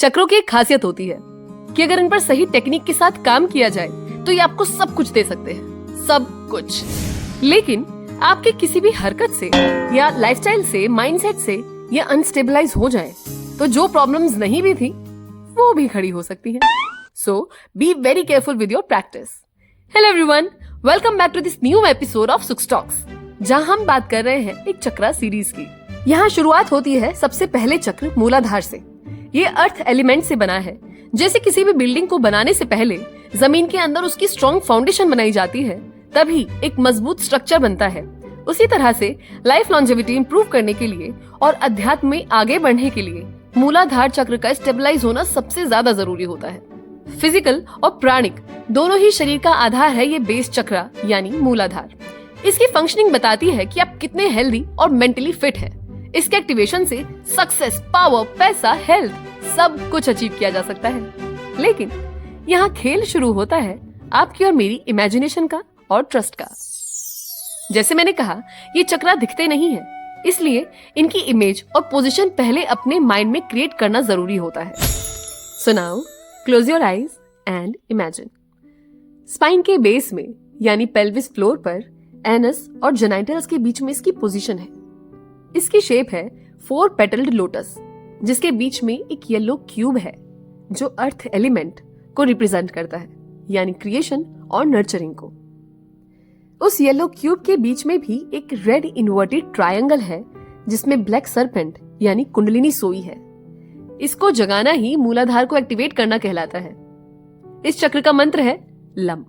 चक्रों की एक खासियत होती है कि अगर इन पर सही टेक्निक के साथ काम किया जाए तो ये आपको सब कुछ दे सकते हैं, सब कुछ। लेकिन आपके किसी भी हरकत से या लाइफस्टाइल से, माइंडसेट से ये अनस्टेबलाइज हो जाए तो जो प्रॉब्लम्स नहीं भी थी वो भी खड़ी हो सकती हैं। So be very careful with your practice. Hello everyone, welcome back to this new episode of सुक्स टॉक्स, जहां हम बात कर रहे हैं एक चक्रा सीरीज की। यहाँ शुरुआत होती है सबसे पहले चक्र मूलाधार से। ये अर्थ एलिमेंट से बना है। जैसे किसी भी बिल्डिंग को बनाने से पहले जमीन के अंदर उसकी स्ट्रॉन्ग फाउंडेशन बनाई जाती है, तभी एक मजबूत स्ट्रक्चर बनता है। उसी तरह से लाइफ लॉन्जेविटी इंप्रूव करने के लिए और अध्यात्म में आगे बढ़ने के लिए मूलाधार चक्र का स्टेबलाइज होना सबसे ज्यादा जरूरी होता है। फिजिकल और प्राणिक दोनों ही शरीर का आधार है ये बेस चक्र यानी मूलाधार। इसकी फंक्शनिंग बताती है कि आप कितने हेल्दी और मेंटली फिट हैं। इसके एक्टिवेशन से सक्सेस, पावर, पैसा, हेल्थ सब कुछ अचीव किया जा सकता है। लेकिन यहाँ खेल शुरू होता है आपकी और मेरी इमेजिनेशन का और ट्रस्ट का। जैसे मैंने कहा, ये चक्रा दिखते नहीं है, इसलिए इनकी इमेज और पोजीशन पहले अपने माइंड में क्रिएट करना जरूरी होता है। So now close your eyes and imagine. Spine के बेस में यानी पेल्विस फ्लोर पर एनस और जेनाइटल्स के बीच में इसकी पोजीशन है। इसकी शेप है 4 पेटल्ड लोटस, जिसके बीच में एक येलो क्यूब है जो अर्थ एलिमेंट को रिप्रेजेंट करता है, यानी क्रिएशन और नर्चरिंग को। उस येलो क्यूब के बीच में भी एक रेड इन्वर्टेड ट्रायंगल है जिसमें ब्लैक सरपेंट यानी कुंडलिनी सोई है। इसको जगाना ही मूलाधार को एक्टिवेट करना कहलाता है। इस चक्र का मंत्र है lump.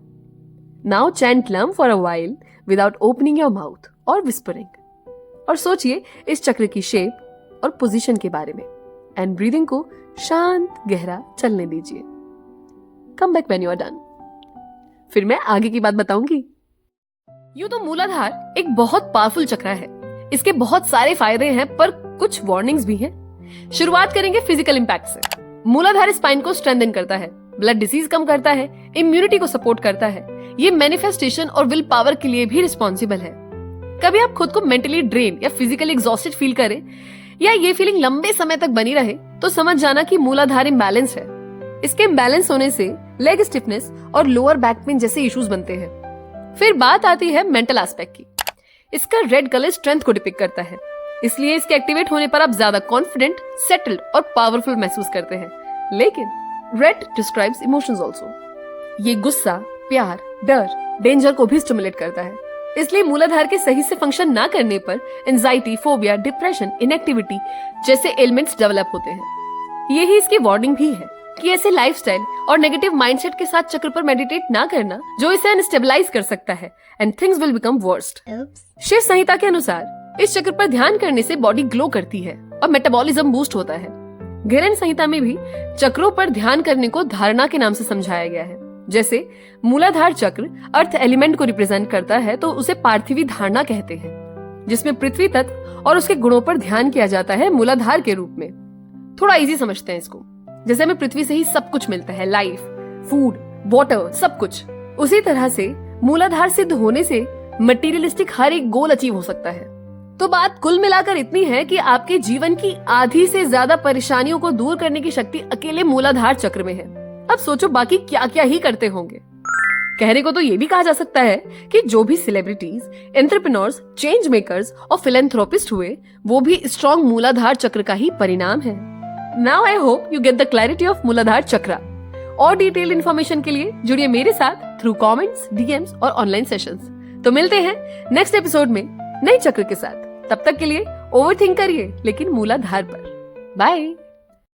Now chant lump for a while without opening your mouth और विस्परिंग, और सोचिए इस चक्र की शेप और पोजीशन के बारे में एंड ब्रीदिंग को शांत गहरा चलने दीजिए। Come back when you are done. फिर मैं आगे की बात बताऊंगी। यूं तो मूलाधार एक बहुत पावरफुल चक्र है। इसके बहुत सारे फायदे हैं, पर कुछ वार्निंग्स भी हैं। शुरुआत करेंगे फिजिकल इंपैक्ट से। मूलाधार स्पाइन को स्ट्रेंथन करता है, ब्लड डिसीज कम करता है, इम्यूनिटी को सपोर्ट करता है। ये मैनिफेस्टेशन और विल पावर के लिए भी रिस्पॉन्सिबल है। कभी आप खुद को मेंटली ड्रेन या फिजिकली एग्जॉस्टेड फील करें या ये फीलिंग लंबे समय तक बनी रहे तो समझ जाना कि मूलाधार इम्बैलेंस है। इसके इम्बैलेंस होने से लेग स्टिफनेस और लोअर बैक पेन जैसे इश्यूज बनते हैं। फिर बात आती है मेंटल एस्पेक्ट की। इसका रेड कलर स्ट्रेंथ को डिपिक्ट करता है, इसलिए इसके एक्टिवेट होने पर आप ज्यादा कॉन्फिडेंट, सेटल्ड और पावरफुल महसूस करते हैं। लेकिन रेड डिस्क्राइब्स इमोशंस आल्सो। ये गुस्सा, प्यार, डर, डेंजर को भी स्टिमुलेट करता है। इसलिए मूलाधार के सही से फंक्शन ना करने पर एंजाइटी, फोबिया, डिप्रेशन, इनएक्टिविटी जैसे एलिमेंट्स डेवलप होते हैं। यही इसकी वार्निंग भी है कि ऐसे लाइफस्टाइल और नेगेटिव माइंडसेट के साथ चक्र पर मेडिटेट ना करना, जो इसे अनस्टेबलाइज कर सकता है and things will become worst. Shiva Samhita के अनुसार इस चक्र पर ध्यान करने से बॉडी ग्लो करती है और मेटाबॉलिज्म बूस्ट होता है। घिरन संहिता में भी चक्रों पर ध्यान करने को धारणा के नाम से समझाया गया है। जैसे मूलाधार चक्र अर्थ एलिमेंट को रिप्रेजेंट करता है तो उसे पार्थिवी धारणा कहते हैं, जिसमें पृथ्वी तत्व और उसके गुणों पर ध्यान किया जाता है मूलाधार के रूप में। थोड़ा इजी समझते हैं इसको। जैसे हमें पृथ्वी से ही सब कुछ मिलता है, लाइफ, फूड, वाटर, सब कुछ, उसी तरह से मूलाधार सिद्ध होने से मटेरियलिस्टिक हर एक गोल अचीव हो सकता है। तो बात कुल मिलाकर इतनी है कि आपके जीवन की आधी से ज्यादा परेशानियों को दूर करने की शक्ति अकेले मूलाधार चक्र में है। अब सोचो बाकी क्या क्या ही करते होंगे। कहने को तो ये भी कहा जा सकता है कि जो भी सेलिब्रिटीज, एंटरप्रेन्योर्स, चेंज मेकर्स और फिलैंथ्रोपिस्ट हुए, वो भी स्ट्रॉन्ग मूलाधार चक्र का ही परिणाम है। Now I hope you get the clarity of मूलाधार चक्र। और डिटेल इन्फॉर्मेशन के लिए जुड़िए मेरे साथ थ्रू कमेंट्स, डीएम्स और ऑनलाइन सेशंस। तो मिलते हैं नेक्स्ट एपिसोड में नए चक्र के साथ। तब तक के लिए ओवरथिंक करिए लेकिन मूलाधार पर। बाय।